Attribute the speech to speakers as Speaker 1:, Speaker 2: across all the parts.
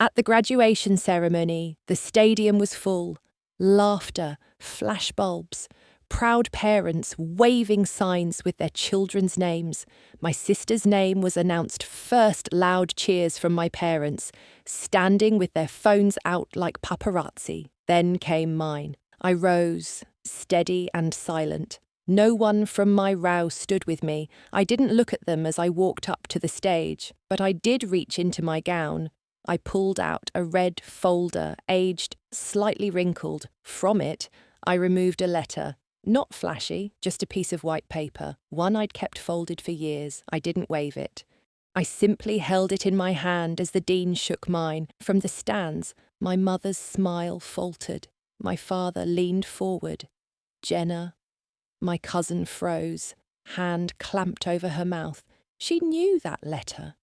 Speaker 1: At the graduation ceremony, the stadium was full. Laughter, flashbulbs, proud parents waving signs with their children's names. My sister's name was announced first, loud cheers from my parents, standing with their phones out like paparazzi. Then came mine. I rose, steady and silent. No one from my row stood with me. I didn't look at them as I walked up to the stage, but I did reach into my gown. I pulled out a red folder, aged, slightly wrinkled. From it, I removed a letter. Not flashy, just a piece of white paper, one I'd kept folded for years. I didn't wave it. I simply held it in my hand as the dean shook mine. From the stands, my mother's smile faltered. My father leaned forward. Jenna. My cousin froze, hand clamped over her mouth. She knew that letter.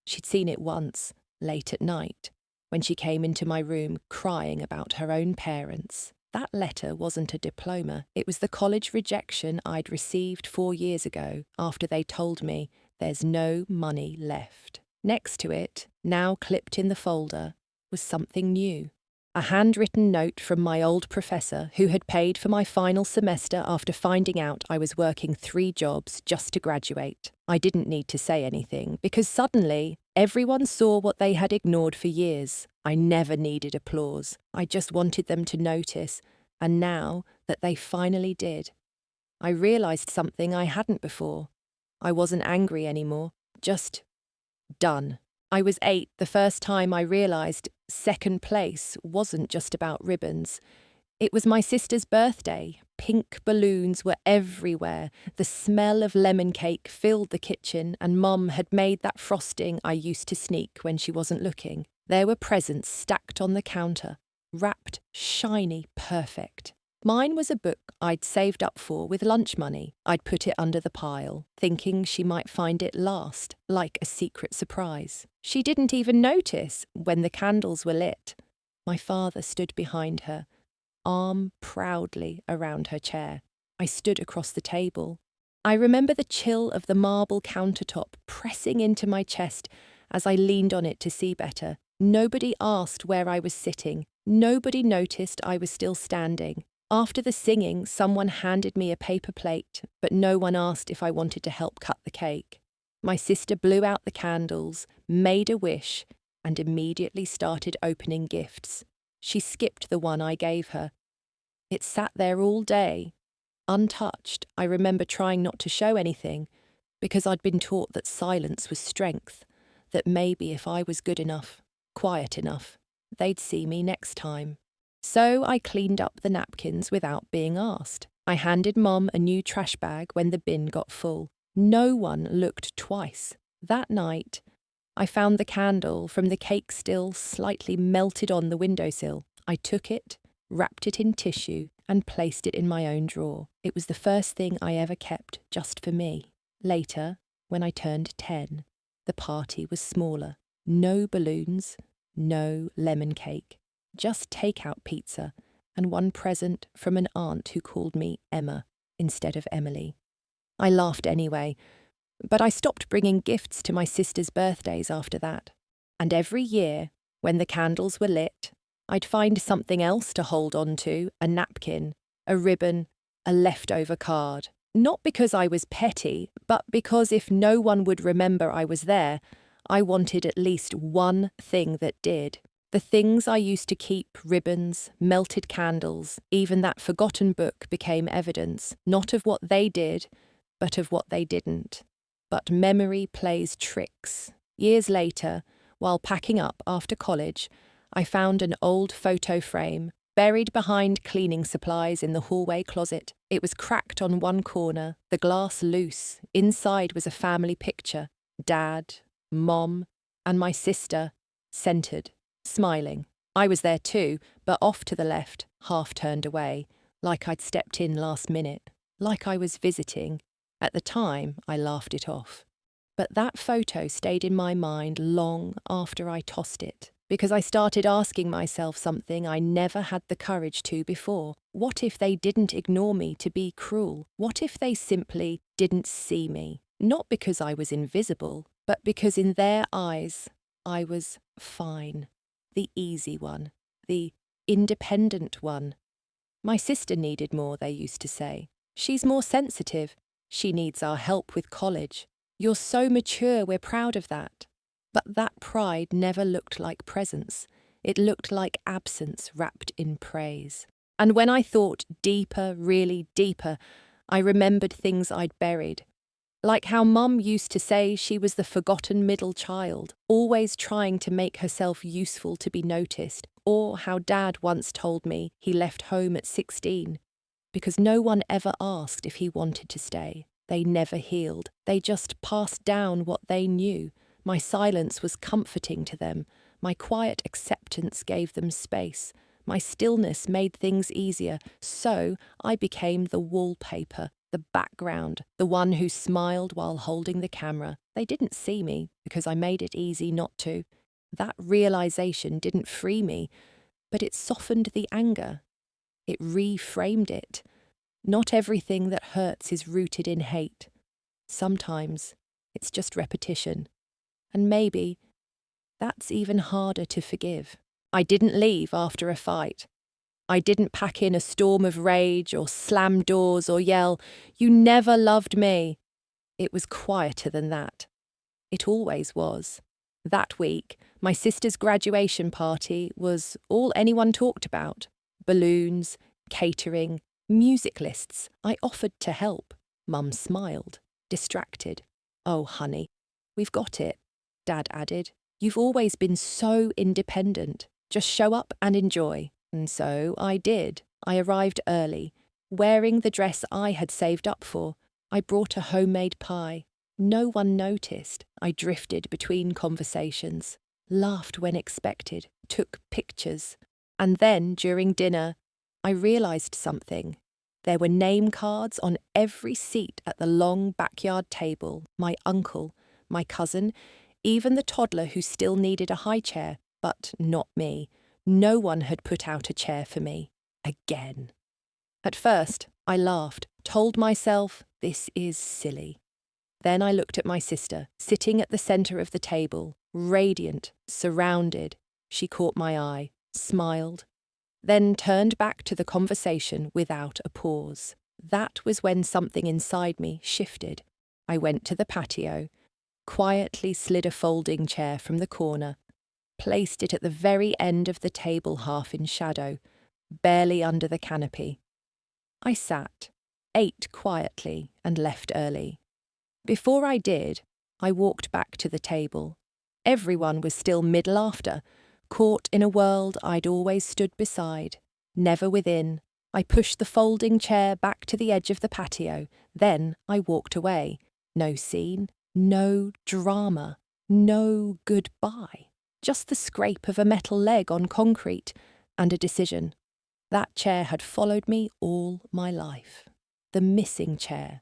Speaker 1: She'd seen it once, late at night, when she came into my room crying about her own parents. That letter wasn't a diploma. It was the college rejection I'd received 4 years ago after they told me there's no money left. Next to it, now clipped in the folder, was something new. A handwritten note from my old professor who had paid for my final semester after finding out I was working 3 jobs just to graduate. I didn't need to say anything because suddenly everyone saw what they had ignored for years. I never needed applause. I just wanted them to notice, and now that they finally did, I realised something I hadn't before. I wasn't angry anymore, just done. I was 8 the first time I realised second place wasn't just about ribbons. It was my sister's birthday. Pink balloons were everywhere. The smell of lemon cake filled the kitchen, and Mum had made that frosting I used to sneak when she wasn't looking. There were presents stacked on the counter, wrapped, shiny, perfect. Mine was a book I'd saved up for with lunch money. I'd put it under the pile, thinking she might find it last, like a secret surprise. She didn't even notice when the candles were lit. My father stood behind her, arm proudly around her chair. I stood across the table. I remember the chill of the marble countertop pressing into my chest as I leaned on it to see better. Nobody asked where I was sitting. Nobody noticed I was still standing. After the singing, someone handed me a paper plate, but no one asked if I wanted to help cut the cake. My sister blew out the candles, made a wish, and immediately started opening gifts. She skipped the one I gave her. It sat there all day, untouched. I remember trying not to show anything, because I'd been taught that silence was strength, that maybe if I was good enough, quiet enough, they'd see me next time. So I cleaned up the napkins without being asked. I handed Mum a new trash bag when the bin got full. No one looked twice. That night, I found the candle from the cake still slightly melted on the windowsill. I took it, wrapped it in tissue, and placed it in my own drawer. It was the first thing I ever kept just for me. Later, when I turned 10, the party was smaller. No balloons, no lemon cake. Just takeout pizza and one present from an aunt who called me Emma instead of Emily. I laughed anyway, but I stopped bringing gifts to my sister's birthdays after that. And every year, when the candles were lit, I'd find something else to hold on to, a napkin, a ribbon, a leftover card. Not because I was petty, but because if no one would remember I was there, I wanted at least one thing that did. The things I used to keep, ribbons, melted candles, even that forgotten book became evidence, not of what they did, but of what they didn't. But memory plays tricks. Years later, while packing up after college, I found an old photo frame, buried behind cleaning supplies in the hallway closet. It was cracked on one corner, the glass loose. Inside was a family picture, Dad, Mom, and my sister, centered, smiling. I was there too, but off to the left, half turned away, like I'd stepped in last minute, like I was visiting. At the time, I laughed it off. But that photo stayed in my mind long after I tossed it, because I started asking myself something I never had the courage to before. What if they didn't ignore me to be cruel? What if they simply didn't see me? Not because I was invisible, but because in their eyes, I was fine. the easy one, the independent one. My sister needed more, they used to say. She's more sensitive. She needs our help with college. You're so mature, we're proud of that. But that pride never looked like presence. It looked like absence wrapped in praise. And when I thought deeper, really deeper, I remembered things I'd buried. Like how Mum used to say she was the forgotten middle child, always trying to make herself useful to be noticed, or how Dad once told me he left home at 16 because no one ever asked if he wanted to stay. They never healed. They just passed down what they knew. My silence was comforting to them. My quiet acceptance gave them space. My stillness made things easier, so I became the wallpaper, the background, the one who smiled while holding the camera. They didn't see me because I made it easy not to. That realization didn't free me, but it softened the anger. It reframed it. Not everything that hurts is rooted in hate. Sometimes it's just repetition. And maybe that's even harder to forgive. I didn't leave after a fight. I didn't pack in a storm of rage or slam doors or yell, "You never loved me." It was quieter than that. It always was. That week, my sister's graduation party was all anyone talked about. Balloons, catering, music lists. I offered to help. Mum smiled, distracted. "Oh, honey, we've got it," Dad added. "You've always been so independent. Just show up and enjoy." And so I did. I arrived early, wearing the dress I had saved up for. I brought a homemade pie. No one noticed. I drifted between conversations, laughed when expected, took pictures. And then, during dinner, I realised something. There were name cards on every seat at the long backyard table. My uncle, my cousin, even the toddler who still needed a high chair, but not me. No one had put out a chair for me. Again. At first, I laughed, told myself, this is silly. Then I looked at my sister, sitting at the centre of the table, radiant, surrounded. She caught my eye, smiled, then turned back to the conversation without a pause. That was when something inside me shifted. I went to the patio, quietly slid a folding chair from the corner, placed it at the very end of the table half in shadow, barely under the canopy. I sat, ate quietly, and left early. Before I did, I walked back to the table. Everyone was still mid-laughter, caught in a world I'd always stood beside, never within. I pushed the folding chair back to the edge of the patio. Then I walked away. No scene, no drama, no goodbye. Just the scrape of a metal leg on concrete and a decision. That chair had followed me all my life. The missing chair.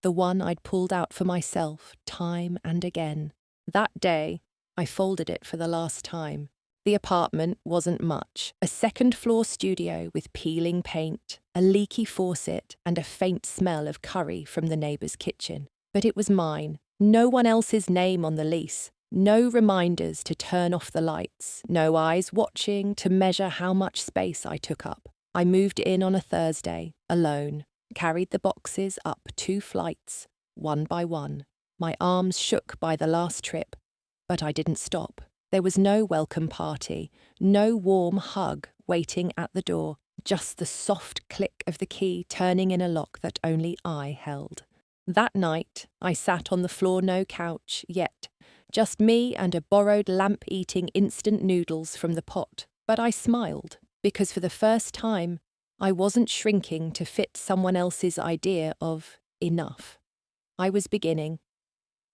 Speaker 1: The one I'd pulled out for myself time and again. That day, I folded it for the last time. The apartment wasn't much. A second-floor studio with peeling paint, a leaky faucet, and a faint smell of curry from the neighbour's kitchen. But it was mine. No one else's name on the lease. No reminders to turn off the lights. No eyes watching to measure how much space I took up. I moved in on a Thursday, alone. Carried the boxes up 2 flights, one by one. My arms shook by the last trip, but I didn't stop. There was no welcome party, no warm hug waiting at the door, just the soft click of the key turning in a lock that only I held. That night, I sat on the floor, no couch yet, just me and a borrowed lamp eating instant noodles from the pot. But I smiled, because for the first time, I wasn't shrinking to fit someone else's idea of enough. I was beginning.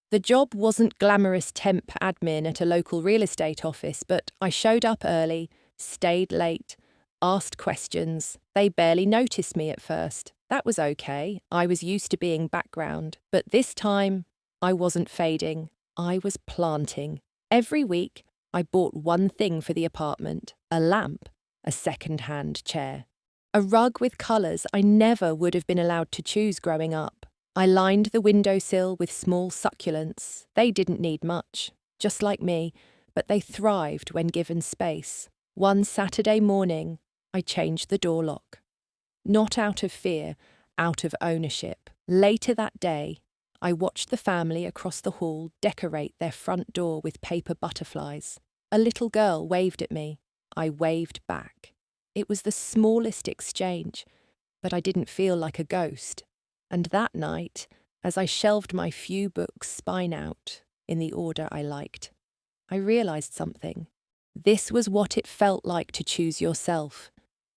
Speaker 1: The job wasn't glamorous temp admin at a local real estate office, but I showed up early, stayed late, asked questions. They barely noticed me at first. That was okay. I was used to being background. But this time, I wasn't fading. I was planting. Every week, I bought one thing for the apartment: a lamp, a second-hand chair. A rug with colours I never would have been allowed to choose growing up. I lined the windowsill with small succulents. They didn't need much, just like me, but they thrived when given space. One Saturday morning, I changed the door lock. Not out of fear, out of ownership. Later that day, I watched the family across the hall decorate their front door with paper butterflies. A little girl waved at me. I waved back. It was the smallest exchange, but I didn't feel like a ghost. And that night, as I shelved my few books spine out in the order I liked, I realized something. This was what it felt like to choose yourself,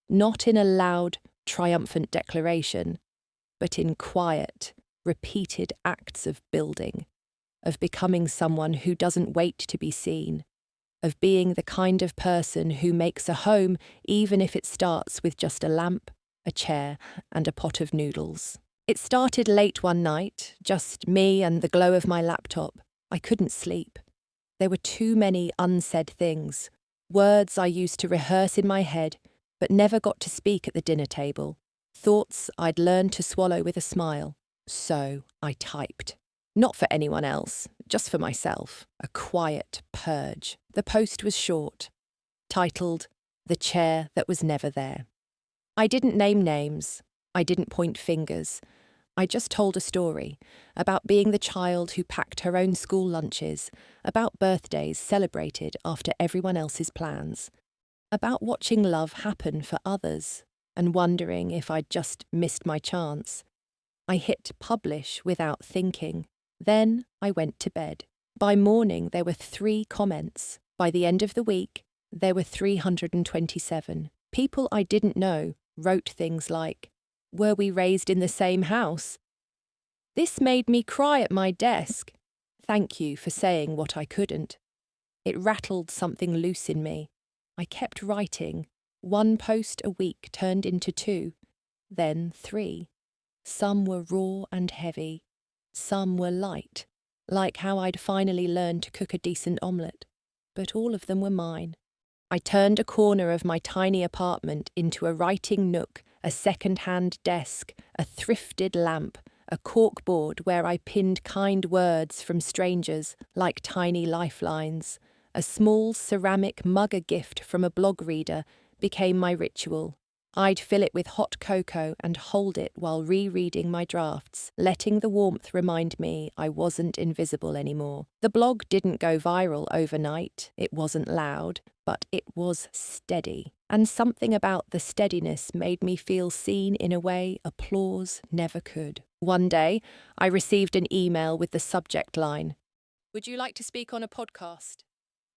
Speaker 1: not in a loud, triumphant declaration, but in quiet, repeated acts of building, of becoming someone who doesn't wait to be seen, of being the kind of person who makes a home even if it starts with just a lamp, a chair, and a pot of noodles. It started late one night, just me and the glow of my laptop. I couldn't sleep. There were too many unsaid things, words I used to rehearse in my head, but never got to speak at the dinner table, thoughts I'd learned to swallow with a smile. So I typed. Not for anyone else, just for myself. A quiet purge. The post was short, titled, "The Chair That Was Never There." I didn't name names. I didn't point fingers. I just told a story about being the child who packed her own school lunches, about birthdays celebrated after everyone else's plans, about watching love happen for others and wondering if I'd just missed my chance. I hit publish without thinking. Then I went to bed. By morning, there were 3 comments. By the end of the week, there were 327. People I didn't know wrote things like, "Were we raised in the same house?" This made me cry at my desk. Thank you for saying what I couldn't. It rattled something loose in me. I kept writing. 1 post a week turned into 2, then 3. Some were raw and heavy. Some were light, like how I'd finally learned to cook a decent omelette. But all of them were mine. I turned a corner of my tiny apartment into a writing nook, a second-hand desk, a thrifted lamp, a corkboard where I pinned kind words from strangers like tiny lifelines. A small ceramic mugger gift from a blog reader became my ritual. I'd fill it with hot cocoa and hold it while rereading my drafts, letting the warmth remind me I wasn't invisible anymore. The blog didn't go viral overnight. It wasn't loud, but it was steady. And something about the steadiness made me feel seen in a way applause never could. One day, I received an email with the subject line, "Would you like to speak on a podcast?"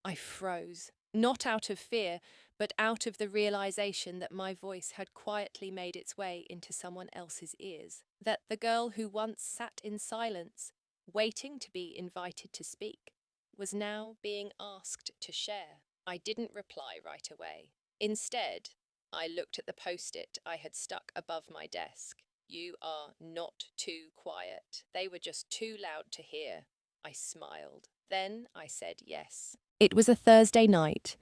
Speaker 1: I froze, not out of fear, but out of the realization that my voice had quietly made its way into someone else's ears, that the girl who once sat in silence, waiting to be invited to speak, was now being asked to share. I didn't reply right away. Instead, I looked at the post-it I had stuck above my desk. "You are not too quiet. They were just too loud to hear." I smiled. Then I said yes. It was a Thursday night.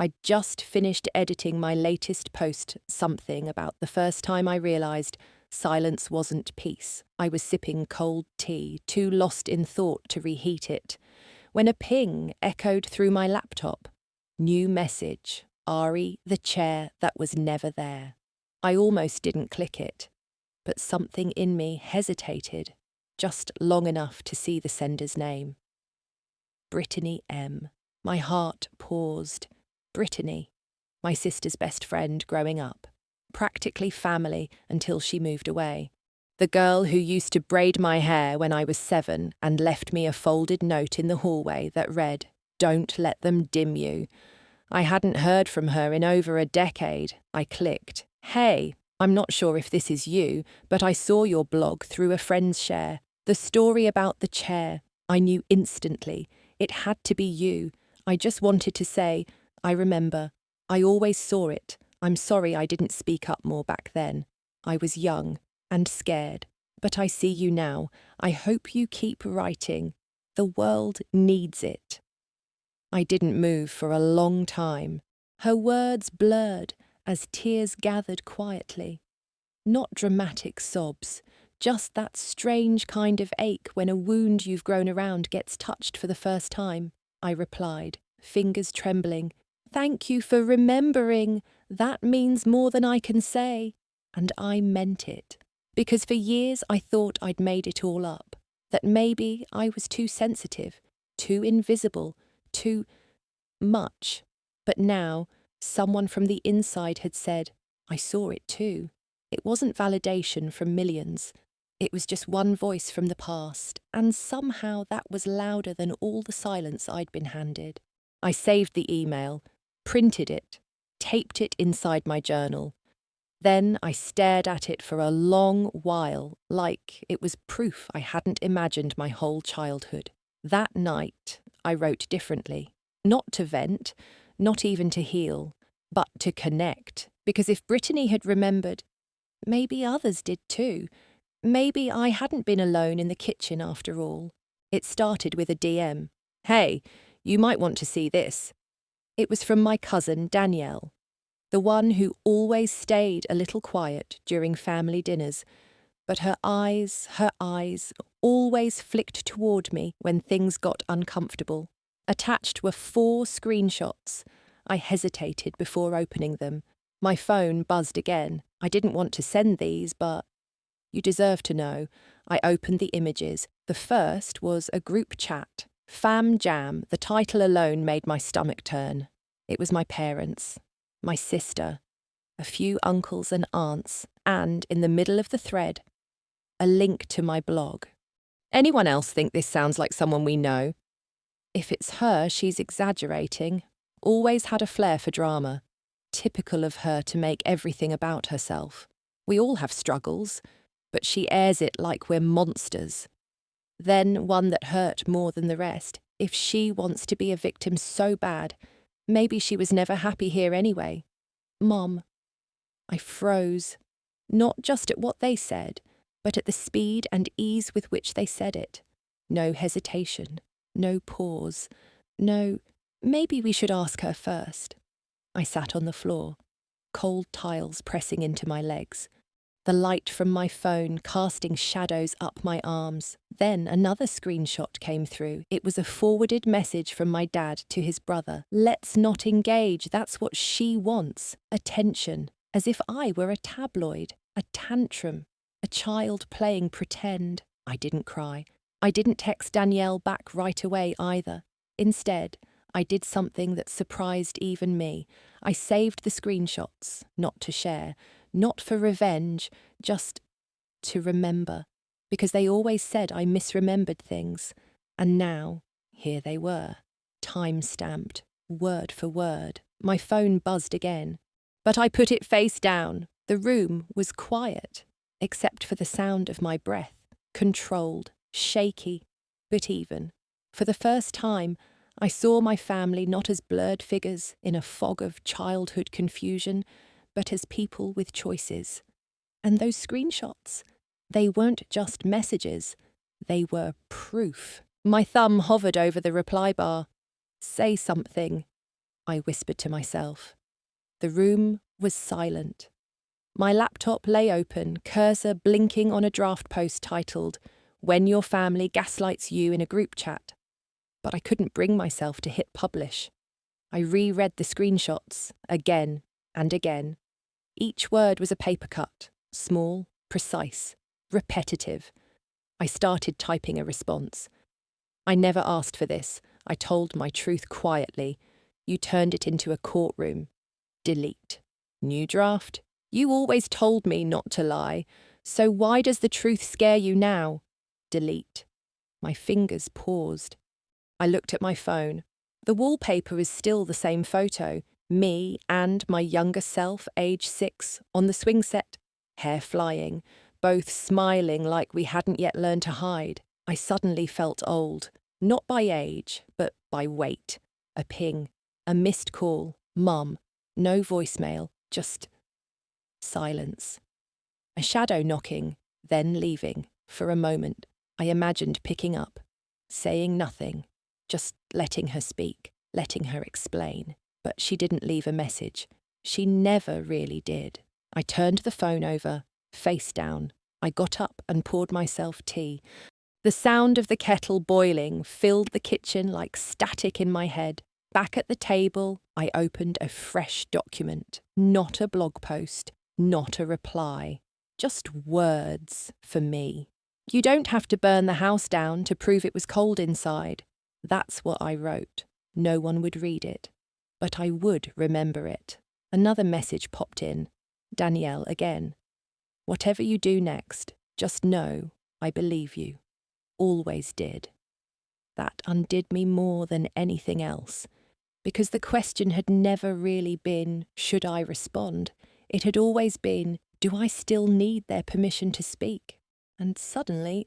Speaker 1: I'd just finished editing my latest post, something about the first time I realised silence wasn't peace. I was sipping cold tea, too lost in thought to reheat it, when a ping echoed through my laptop. New message, Ari, the chair that was never there. I almost didn't click it, but something in me hesitated, just long enough to see the sender's name. Brittany M. My heart paused. Brittany, my sister's best friend growing up, practically family until she moved away. The girl who used to braid my hair when I was 7 and left me a folded note in the hallway that read, "Don't let them dim you." I hadn't heard from her in over a decade. I clicked. "Hey, I'm not sure if this is you, but I saw your blog through a friend's share. The story about the chair. I knew instantly. It had to be you. I just wanted to say, I remember. I always saw it. I'm sorry I didn't speak up more back then. I was young and scared. But I see you now. I hope you keep writing. The world needs it." I didn't move for a long time. Her words blurred as tears gathered quietly. Not dramatic sobs, just that strange kind of ache when a wound you've grown around gets touched for the first time. I replied, fingers trembling. "Thank you for remembering. That means more than I can say." And I meant it. Because for years I thought I'd made it all up. That maybe I was too sensitive, too invisible, too much. But now, someone from the inside had said, I saw it too. It wasn't validation from millions. It was just one voice from the past, and somehow that was louder than all the silence I'd been handed. I saved the email, printed it, taped it inside my journal. Then I stared at it for a long while, like it was proof I hadn't imagined my whole childhood. That night, I wrote differently. Not to vent, not even to heal, but to connect. Because if Brittany had remembered, maybe others did too. Maybe I hadn't been alone in the kitchen after all. It started with a DM. "Hey, you might want to see this." It was from my cousin Danielle, the one who always stayed a little quiet during family dinners, but her eyes always flicked toward me when things got uncomfortable. Attached were 4 screenshots. I hesitated before opening them. My phone buzzed again. I didn't want to send these, but you deserve to know. I opened the images. The first was a group chat. Fam Jam, the title alone made my stomach turn. It was my parents, my sister, a few uncles and aunts, and, in the middle of the thread, a link to my blog. Anyone else think this sounds like someone we know? If it's her, she's exaggerating. Always had a flair for drama. Typical of her to make everything about herself. We all have struggles, but she airs it like we're monsters. Then one that hurt more than the rest. If she wants to be a victim so bad, maybe she was never happy here anyway. Mom. I froze, not just at what they said, but at the speed and ease with which they said it. No hesitation, no pause, no, maybe we should ask her first. I sat on the floor, cold tiles pressing into my legs, the light from my phone casting shadows up my arms. Then another screenshot came through. It was a forwarded message from my dad to his brother. Let's not engage, that's what she wants. Attention, as if I were a tabloid, a tantrum, a child playing pretend. I didn't cry. I didn't text Danielle back right away either. Instead, I did something that surprised even me. I saved the screenshots, not to share, not for revenge, just to remember. Because they always said I misremembered things. And now, here they were, time-stamped, word for word. My phone buzzed again. But I put it face down. The room was quiet, except for the sound of my breath, controlled, shaky, but even. For the first time, I saw my family not as blurred figures in a fog of childhood confusion, but as people with choices. And those screenshots, they weren't just messages, they were proof. My thumb hovered over the reply bar. Say something, I whispered to myself. The room was silent. My laptop lay open, cursor blinking on a draft post titled, "When Your Family Gaslights You in a Group Chat." But I couldn't bring myself to hit publish. I reread the screenshots again and again. Each word was a paper cut, small, precise, repetitive. I started typing a response. I never asked for this. I told my truth quietly. You turned it into a courtroom. Delete. New draft. You always told me not to lie. So why does the truth scare you now? Delete. My fingers paused. I looked at my phone. The wallpaper was still the same photo. Me and my younger self, age 6, on the swing set, hair flying, both smiling like we hadn't yet learned to hide. I suddenly felt old, not by age, but by weight. A ping, a missed call, Mum, no voicemail, just silence. A shadow knocking, then leaving. For a moment, I imagined picking up, saying nothing, just letting her speak, letting her explain. But she didn't leave a message. She never really did. I turned the phone over, face down. I got up and poured myself tea. The sound of the kettle boiling filled the kitchen like static in my head. Back at the table, I opened a fresh document, not a blog post, not a reply, just words for me. You don't have to burn the house down to prove it was cold inside. That's what I wrote. No one would read it, but I would remember it. Another message popped in. Danielle again. Whatever you do next, just know I believe you. Always did. That undid me more than anything else, because the question had never really been, should I respond? It had always been, do I still need their permission to speak? And suddenly,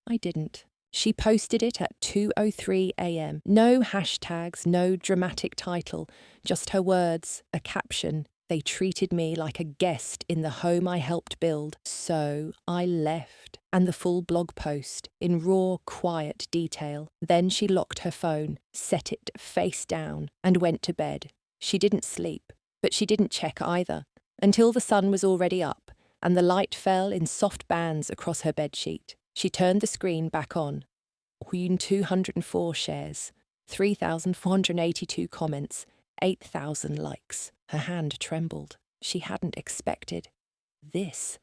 Speaker 1: I didn't. She posted it at 2:03 a.m. No hashtags, no dramatic title, just her words, a caption. They treated me like a guest in the home I helped build. So I left. And the full blog post, in raw, quiet detail. Then she locked her phone, set it face down, and went to bed. She didn't sleep, but she didn't check either, until the sun was already up, and the light fell in soft bands across her bedsheet. She turned the screen back on. 204 shares, 3,482 comments, 8,000 likes. Her hand trembled. She hadn't expected this.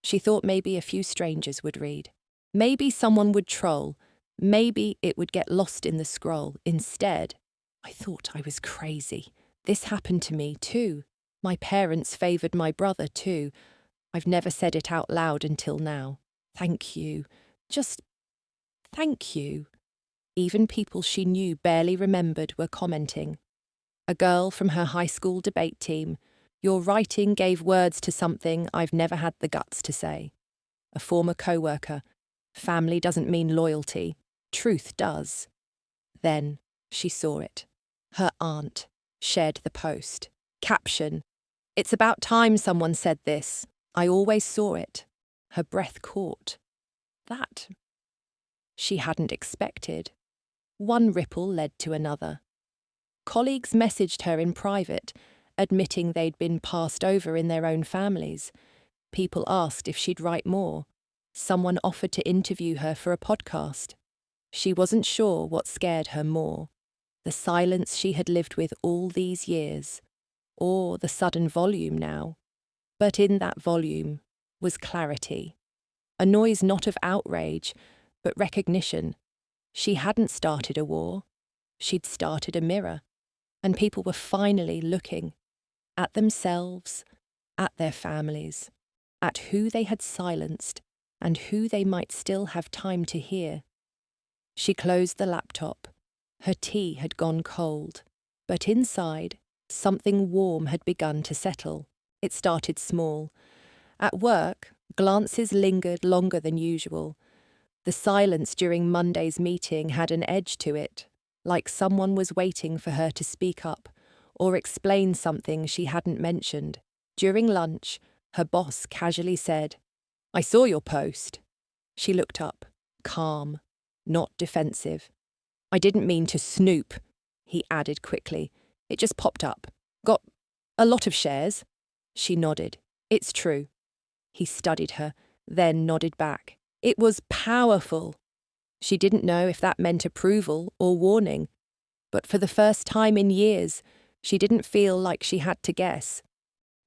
Speaker 1: She thought maybe a few strangers would read. Maybe someone would troll. Maybe it would get lost in the scroll. Instead, I thought I was crazy. This happened to me too. My parents favoured my brother too. I've never said it out loud until now. Thank you. Just thank you. Even people she knew barely remembered were commenting. A girl from her high school debate team. Your writing gave words to something I've never had the guts to say. A former co-worker. Family doesn't mean loyalty. Truth does. Then she saw it. Her aunt shared the post. Caption. It's about time someone said this. I always saw it. Her breath caught. That she hadn't expected. One ripple led to another. Colleagues messaged her in private, admitting they'd been passed over in their own families. People asked if she'd write more. Someone offered to interview her for a podcast. She wasn't sure what scared her more, the silence she had lived with all these years, or the sudden volume now. But in that volume was clarity, a noise not of outrage, but recognition. She hadn't started a war. She'd started a mirror, and people were finally looking at themselves, at their families, at who they had silenced and who they might still have time to hear. She closed the laptop. Her tea had gone cold, but inside, something warm had begun to settle. It started small. At work, glances lingered longer than usual. The silence during Monday's meeting had an edge to it, like someone was waiting for her to speak up or explain something she hadn't mentioned. During lunch, her boss casually said, I saw your post. She looked up, calm, not defensive. I didn't mean to snoop, he added quickly. It just popped up. Got a lot of shares. She nodded. It's true. He studied her, then nodded back. It was powerful. She didn't know if that meant approval or warning, but for the first time in years, she didn't feel like she had to guess.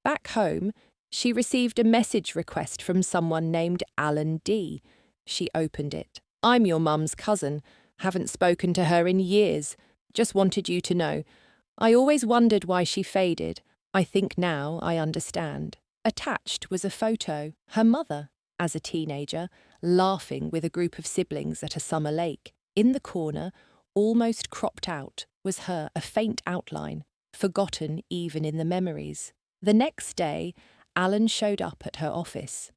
Speaker 1: Back home, she received a message request from someone named Alan D. She opened it. I'm your mum's cousin. Haven't spoken to her in years. Just wanted you to know. I always wondered why she faded. I think now I understand. Attached was a photo, her mother, as a teenager, laughing with a group of siblings at a summer lake. In the corner, almost cropped out, was her, a faint outline, forgotten even in the memories. The next day, Alan showed up at her office.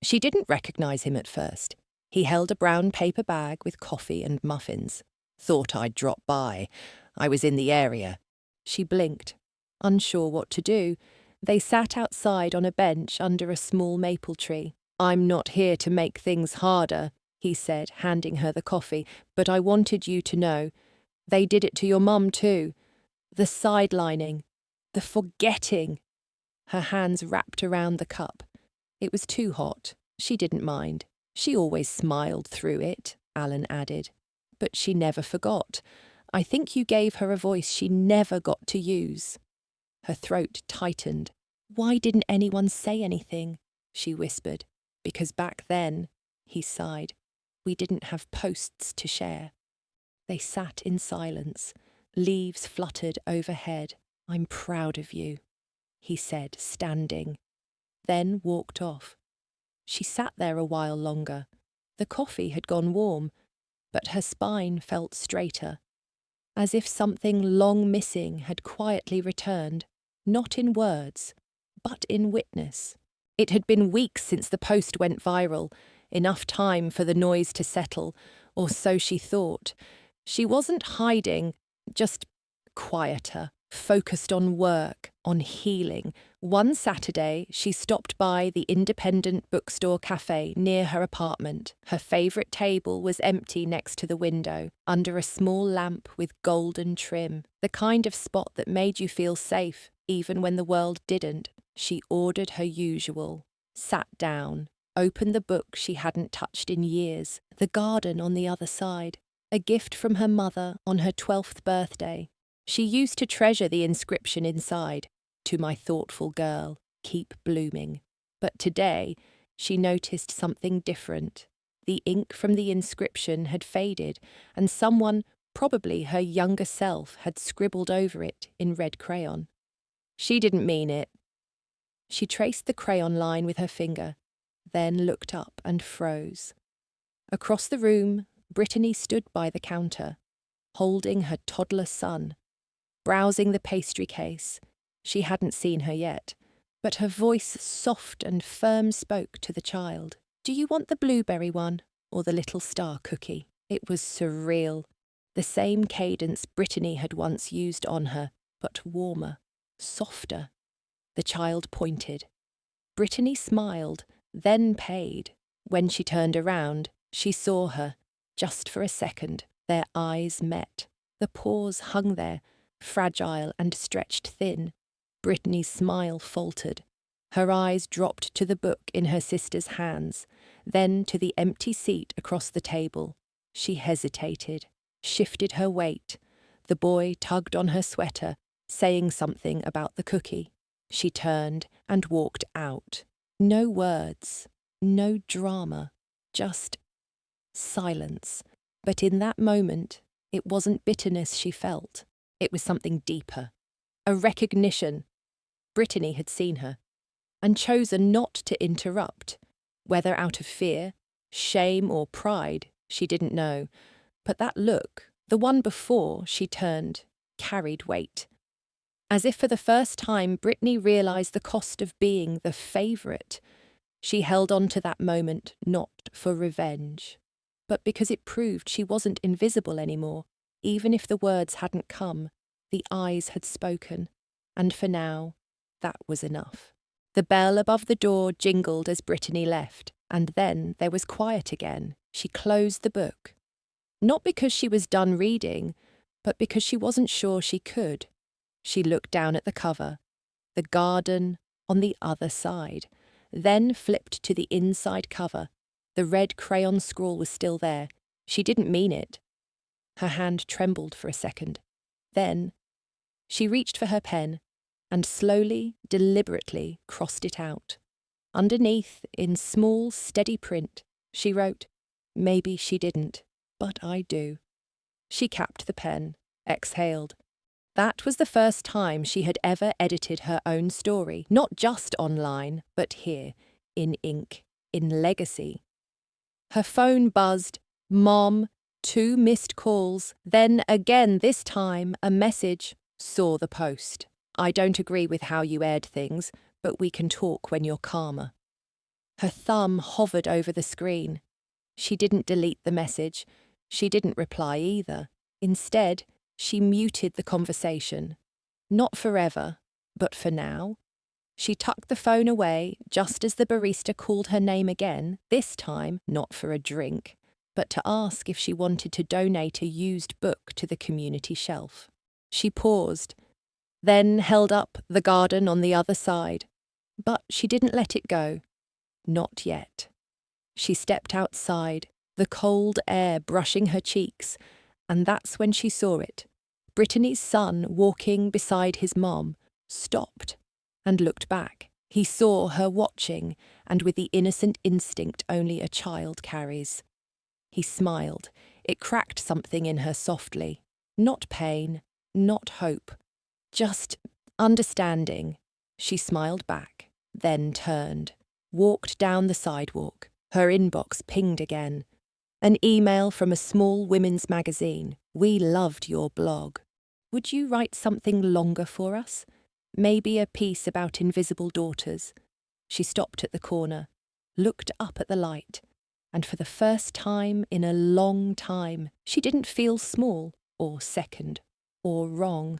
Speaker 1: She didn't recognise him at first. He held a brown paper bag with coffee and muffins. Thought I'd drop by. I was in the area. She blinked, unsure what to do. They sat outside on a bench under a small maple tree. I'm not here to make things harder, he said, handing her the coffee, but I wanted you to know. They did it to your mum too. The sidelining, the forgetting. Her hands wrapped around the cup. It was too hot. She didn't mind. She always smiled through it, Alan added. But she never forgot. I think you gave her a voice she never got to use. Her throat tightened. Why didn't anyone say anything? She whispered. Because back then, he sighed, we didn't have posts to share. They sat in silence. Leaves fluttered overhead. I'm proud of you, he said, standing, then walked off. She sat there a while longer. The coffee had gone warm, but her spine felt straighter, as if something long missing had quietly returned, not in words, but in witness. It had been weeks since the post went viral, enough time for the noise to settle, or so she thought. She wasn't hiding, just quieter, focused on work, on healing. One Saturday, she stopped by the independent bookstore café near her apartment. Her favourite table was empty next to the window, under a small lamp with golden trim, the kind of spot that made you feel safe, even when the world didn't. She ordered her usual, sat down, opened the book she hadn't touched in years, The Garden on the Other Side, a gift from her mother on her 12th birthday. She used to treasure the inscription inside, to my thoughtful girl, keep blooming. But today, she noticed something different. The ink from the inscription had faded, and someone, probably her younger self, had scribbled over it in red crayon. She didn't mean it. She traced the crayon line with her finger, then looked up and froze. Across the room, Brittany stood by the counter, holding her toddler son, browsing the pastry case. She hadn't seen her yet, but her voice, soft and firm, spoke to the child. Do you want the blueberry one or the little star cookie? It was surreal. The same cadence Brittany had once used on her, but warmer, softer. The child pointed. Brittany smiled, then paid. When she turned around, she saw her, just for a second. Their eyes met. The pause hung there, fragile and stretched thin. Brittany's smile faltered. Her eyes dropped to the book in her sister's hands, then to the empty seat across the table. She hesitated, shifted her weight. The boy tugged on her sweater, saying something about the cookie. She turned and walked out. No words, no drama, just silence. But in that moment, it wasn't bitterness she felt. It was something deeper. A recognition. Brittany had seen her, and chosen not to interrupt. Whether out of fear, shame or pride, she didn't know. But that look, the one before she turned, carried weight. As if for the first time, Brittany realised the cost of being the favourite. She held on to that moment not for revenge, but because it proved she wasn't invisible anymore. Even if the words hadn't come, the eyes had spoken, and for now, that was enough. The bell above the door jingled as Brittany left, and then there was quiet again. She closed the book. Not because she was done reading, but because she wasn't sure she could. She looked down at the cover, The Garden on the Other Side, then flipped to the inside cover. The red crayon scrawl was still there. She didn't mean it. Her hand trembled for a second. Then she reached for her pen and slowly, deliberately crossed it out. Underneath, in small, steady print, she wrote, Maybe she didn't, but I do. She capped the pen, exhaled. That was the first time she had ever edited her own story, not just online, but here, in ink, in legacy. Her phone buzzed, Mom, 2 missed calls, then again this time a message, saw the post. I don't agree with how you aired things, but we can talk when you're calmer. Her thumb hovered over the screen. She didn't delete the message. She didn't reply either. Instead, she muted the conversation. Not forever, but for now. She tucked the phone away just as the barista called her name again, this time not for a drink, but to ask if she wanted to donate a used book to the community shelf. She paused, then held up The Garden on the Other Side. But she didn't let it go. Not yet. She stepped outside, the cold air brushing her cheeks, And that's when she saw it. Brittany's son, walking beside his mom, stopped and looked back. He saw her watching, and with the innocent instinct only a child carries. He smiled. It cracked something in her softly. Not pain, not hope, just understanding. She smiled back, then turned, walked down the sidewalk. Her inbox pinged again. An email from a small women's magazine. We loved your blog. Would you write something longer for us? Maybe a piece about invisible daughters. She stopped at the corner, looked up at the light, and for the first time in a long time, she didn't feel small or second or wrong,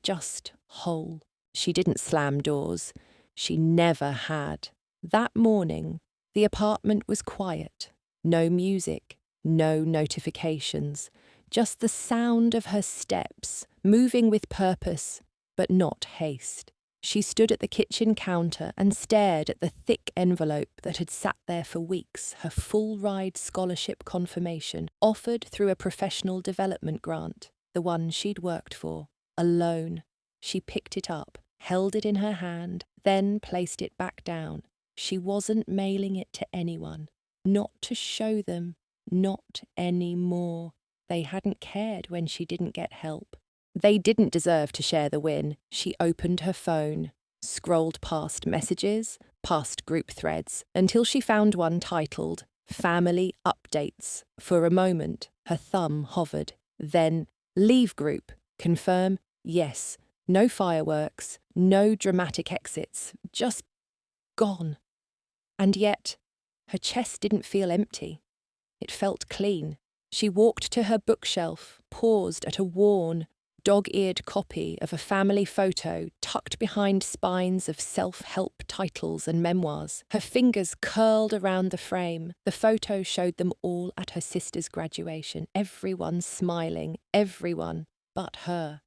Speaker 1: just whole. She didn't slam doors. She never had. That morning, the apartment was quiet. No music, no notifications, just the sound of her steps, moving with purpose, but not haste. She stood at the kitchen counter and stared at the thick envelope that had sat there for weeks, her full-ride scholarship confirmation, offered through a professional development grant, the one she'd worked for, alone. She picked it up, held it in her hand, then placed it back down. She wasn't mailing it to anyone, not to show them, not anymore. They hadn't cared when she didn't get help. They didn't deserve to share the win. She opened her phone, scrolled past messages, past group threads, until she found one titled Family Updates. For a moment, her thumb hovered. Then, Leave group. Confirm, yes. No fireworks, no dramatic exits, just gone. And yet, her chest didn't feel empty. It felt clean. She walked to her bookshelf, paused at a worn, dog-eared copy of a family photo tucked behind spines of self-help titles and memoirs. Her fingers curled around the frame. The photo showed them all at her sister's graduation, everyone smiling, everyone but her.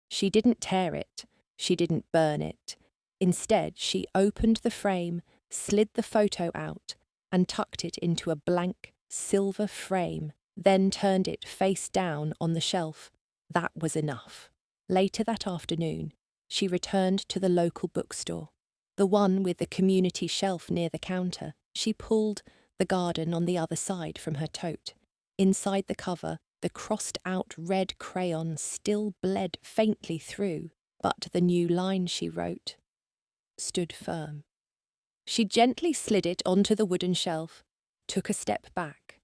Speaker 1: She didn't tear it. She didn't burn it. Instead, she opened the frame, slid the photo out, and tucked it into a blank, silver frame, then turned it face down on the shelf. That was enough. Later that afternoon, she returned to the local bookstore, the one with the community shelf near the counter. She pulled The Garden on the Other Side from her tote. Inside the cover, the crossed-out red crayon still bled faintly through, but the new line she wrote stood firm. She gently slid it onto the wooden shelf, took a step back,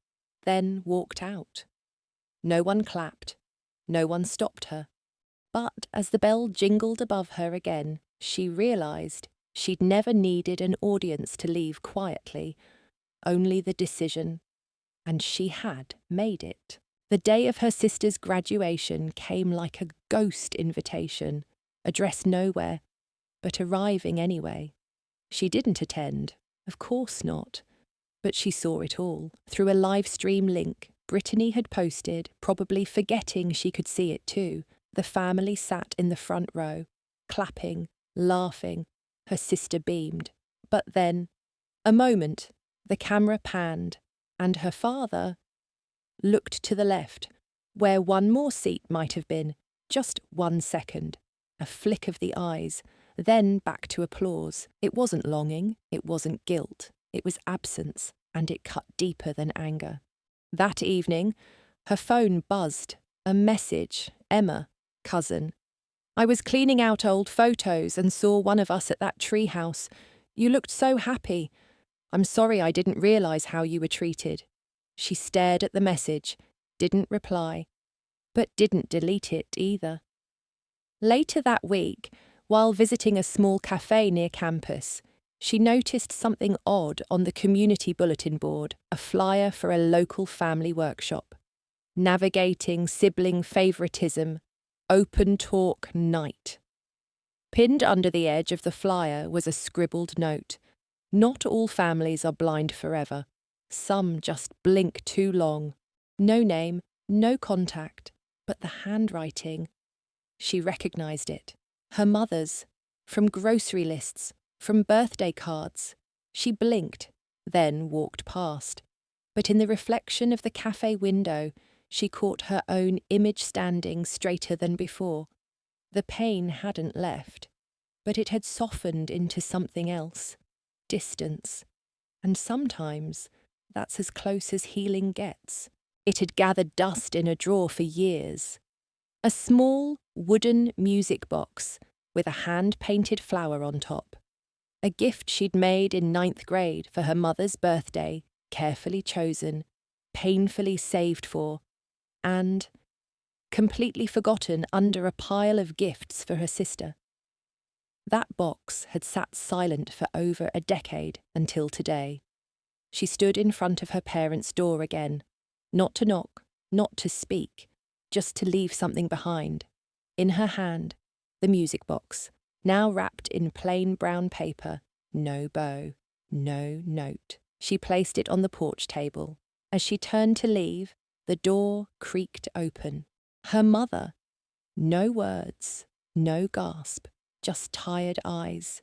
Speaker 1: then walked out. No one clapped. No one stopped her. But as the bell jingled above her again, she realised she'd never needed an audience to leave quietly, only the decision. And she had made it. The day of her sister's graduation came like a ghost invitation, addressed nowhere, but arriving anyway. She didn't attend, of course not, but she saw it all. Through a live stream link Brittany had posted, probably forgetting she could see it too. The family sat in the front row, clapping, laughing. Her sister beamed. But then, a moment, the camera panned, and her father looked to the left, where one more seat might have been, just 1 second. A flick of the eyes, then back to applause. It wasn't longing, it wasn't guilt, it was absence, and it cut deeper than anger. That evening, her phone buzzed. A message. Emma, cousin. I was cleaning out old photos and saw one of us at that treehouse. You looked so happy. I'm sorry I didn't realise how you were treated. She stared at the message, didn't reply, but didn't delete it either. Later that week, while visiting a small café near campus, she noticed something odd on the community bulletin board, a flyer for a local family workshop. Navigating Sibling Favoritism, Open Talk Night. Pinned under the edge of the flyer was a scribbled note. Not all families are blind forever. Some just blink too long. No name, no contact, but the handwriting. She recognised it. Her mother's, from grocery lists, from birthday cards. She blinked, then walked past. But in the reflection of the cafe window, she caught her own image standing straighter than before. The pain hadn't left, but it had softened into something else. Distance. And sometimes that's as close as healing gets. It had gathered dust in a drawer for years. A small wooden music box with a hand-painted flower on top. A gift she'd made in 9th grade for her mother's birthday, carefully chosen, painfully saved for, and completely forgotten under a pile of gifts for her sister. That box had sat silent for over a decade until today. She stood in front of her parents' door again, not to knock, not to speak, just to leave something behind. In her hand, the music box, now wrapped in plain brown paper, no bow, no note. She placed it on the porch table. As she turned to leave, the door creaked open. Her mother. No words, no gasp, just tired eyes,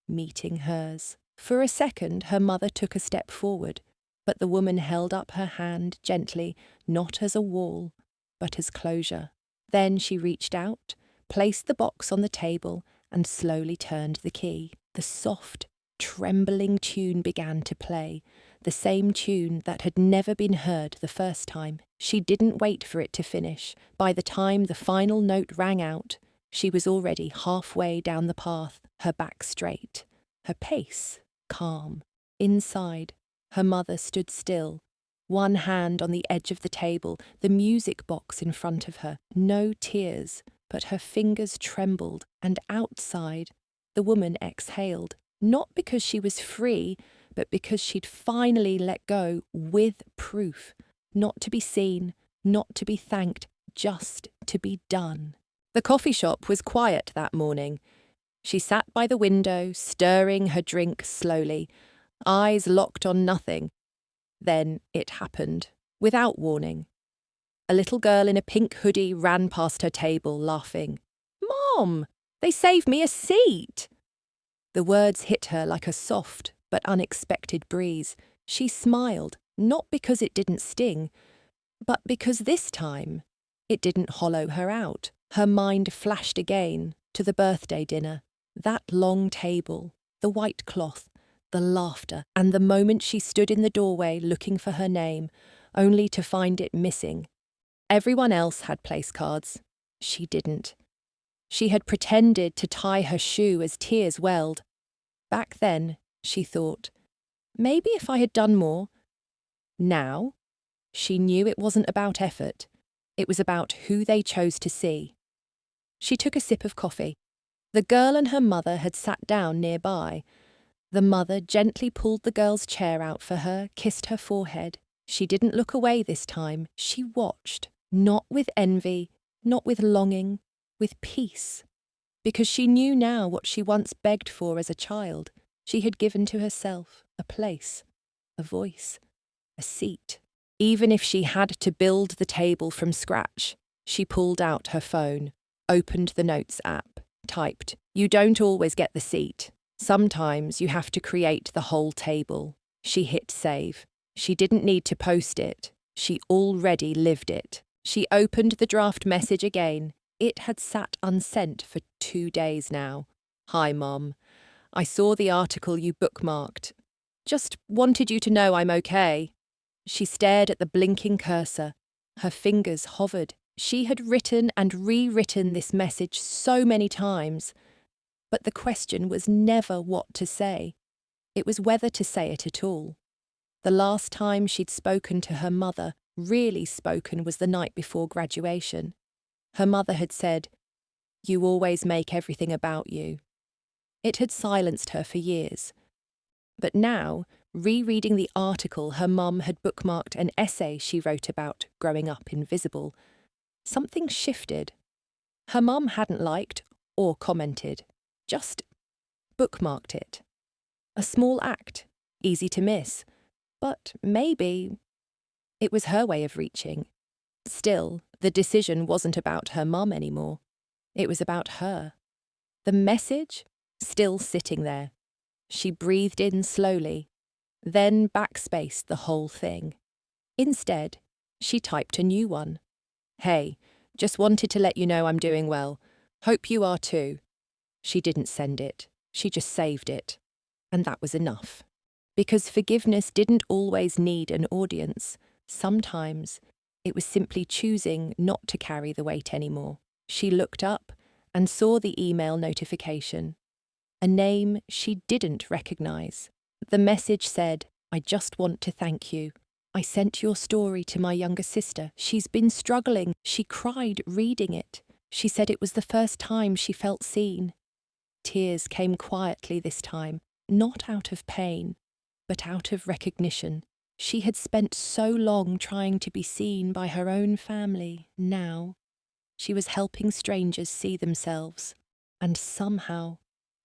Speaker 1: meeting hers. For a second, her mother took a step forward, but the woman held up her hand gently, not as a wall, but as closure. Then she reached out, placed the box on the table, and slowly turned the key. The soft, trembling tune began to play, the same tune that had never been heard the first time. She didn't wait for it to finish. By the time the final note rang out, she was already halfway down the path, her back straight, her pace calm. Inside, her mother stood still, one hand on the edge of the table, the music box in front of her. No tears, but her fingers trembled, and outside, the woman exhaled, not because she was free, but because she'd finally let go with proof, not to be seen, not to be thanked, just to be done. The coffee shop was quiet that morning. She sat by the window, stirring her drink slowly, eyes locked on nothing. Then it happened, without warning. A little girl in a pink hoodie ran past her table, laughing. "Mom, they saved me a seat!" The words hit her like a soft but unexpected breeze. She smiled, not because it didn't sting, but because this time it didn't hollow her out. Her mind flashed again to the birthday dinner, that long table, the white cloth, the laughter, and the moment she stood in the doorway looking for her name, only to find it missing. Everyone else had place cards. She didn't. She had pretended to tie her shoe as tears welled. Back then, she thought, maybe if I had done more. Now, she knew it wasn't about effort. It was about who they chose to see. She took a sip of coffee. The girl and her mother had sat down nearby. The mother gently pulled the girl's chair out for her, kissed her forehead. She didn't look away this time. She watched, not with envy, not with longing, with peace. Because she knew now what she once begged for as a child. She had given to herself a place, a voice, a seat. Even if she had to build the table from scratch, she pulled out her phone, opened the Notes app, typed, "You don't always get the seat. Sometimes you have to create the whole table." She hit save. She didn't need to post it. She already lived it. She opened the draft message again. It had sat unsent for 2 days now. "Hi, Mom. I saw the article you bookmarked. Just wanted you to know I'm okay." She stared at the blinking cursor. Her fingers hovered. She had written and rewritten this message so many times. But the question was never what to say. It was whether to say it at all. The last time she'd spoken to her mother, really spoken, was the night before graduation. Her mother had said, "You always make everything about you." It had silenced her for years. But now, rereading the article her mum had bookmarked an essay she wrote about growing up invisible, something shifted. Her mum hadn't liked or commented, just bookmarked it. A small act, easy to miss, but maybe it was her way of reaching. Still, the decision wasn't about her mum anymore. It was about her. The message, still sitting there. She breathed in slowly, then backspaced the whole thing. Instead, She typed a new one. Hey, just wanted to let you know I'm doing well. Hope you are too. She didn't send it. She just saved it. And that was enough. Because forgiveness didn't always need an audience. Sometimes it was simply choosing not to carry the weight anymore. She looked up and saw the email notification. A name she didn't recognize. The message said, I just want to thank you. I sent your story to my younger sister. She's been struggling. She cried reading it. She said it was the first time she felt seen. Tears came quietly this time, not out of pain, but out of recognition. She had spent so long trying to be seen by her own family. Now, she was helping strangers see themselves. And somehow,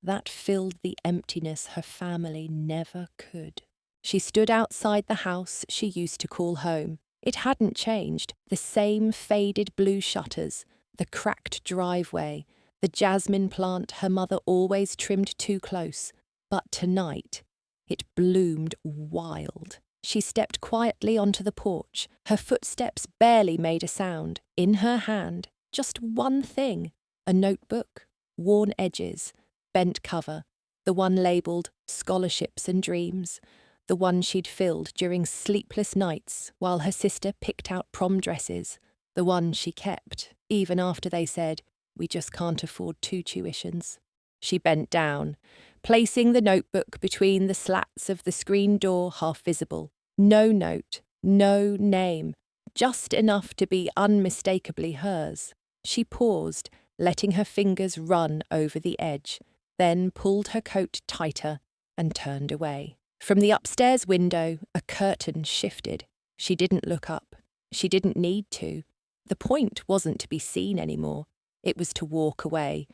Speaker 1: that filled the emptiness her family never could. She stood outside the house she used to call home. It hadn't changed. The same faded blue shutters, the cracked driveway, the jasmine plant her mother always trimmed too close. But tonight, it bloomed wild. She stepped quietly onto the porch. Her footsteps barely made a sound. In her hand, just one thing, a notebook, worn edges, bent cover, the one labelled Scholarships and Dreams, the one she'd filled during sleepless nights while her sister picked out prom dresses, the one she kept, even after they said, we just can't afford 2 tuitions. She bent down, placing the notebook between the slats of the screen door half visible. No note, no name, just enough to be unmistakably hers. She paused, letting her fingers run over the edge, then pulled her coat tighter and turned away. From the upstairs window, a curtain shifted. She didn't look up. She didn't need to. The point wasn't to be seen anymore. It was to walk away,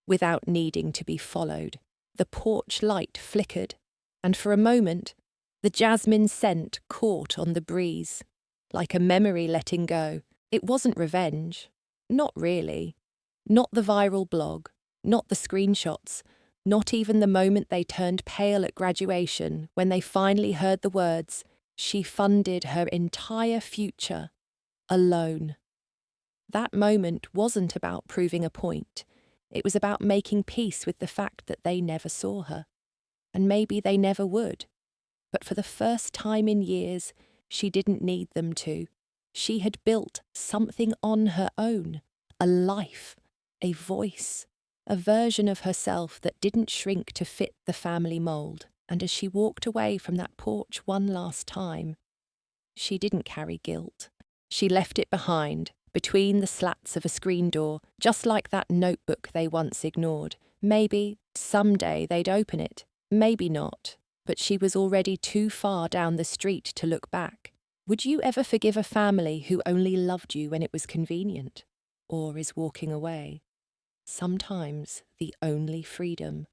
Speaker 1: without needing to be followed. The porch light flickered, and for a moment, the jasmine scent caught on the breeze, like a memory letting go. It wasn't revenge. Not really. Not the viral blog. Not the screenshots. Not even the moment they turned pale at graduation when they finally heard the words, she funded her entire future, alone. That moment wasn't about proving a point. It was about making peace with the fact that they never saw her. And maybe they never would. But for the first time in years, she didn't need them to. She had built something on her own, a life, a voice, a version of herself that didn't shrink to fit the family mould. And as she walked away from that porch one last time, she didn't carry guilt. She left it behind, between the slats of a screen door, just like that notebook they once ignored. Maybe, someday, they'd open it. Maybe not. But she was already too far down the street to look back. Would you ever forgive a family who only loved you when it was convenient? Or is walking away sometimes the only freedom?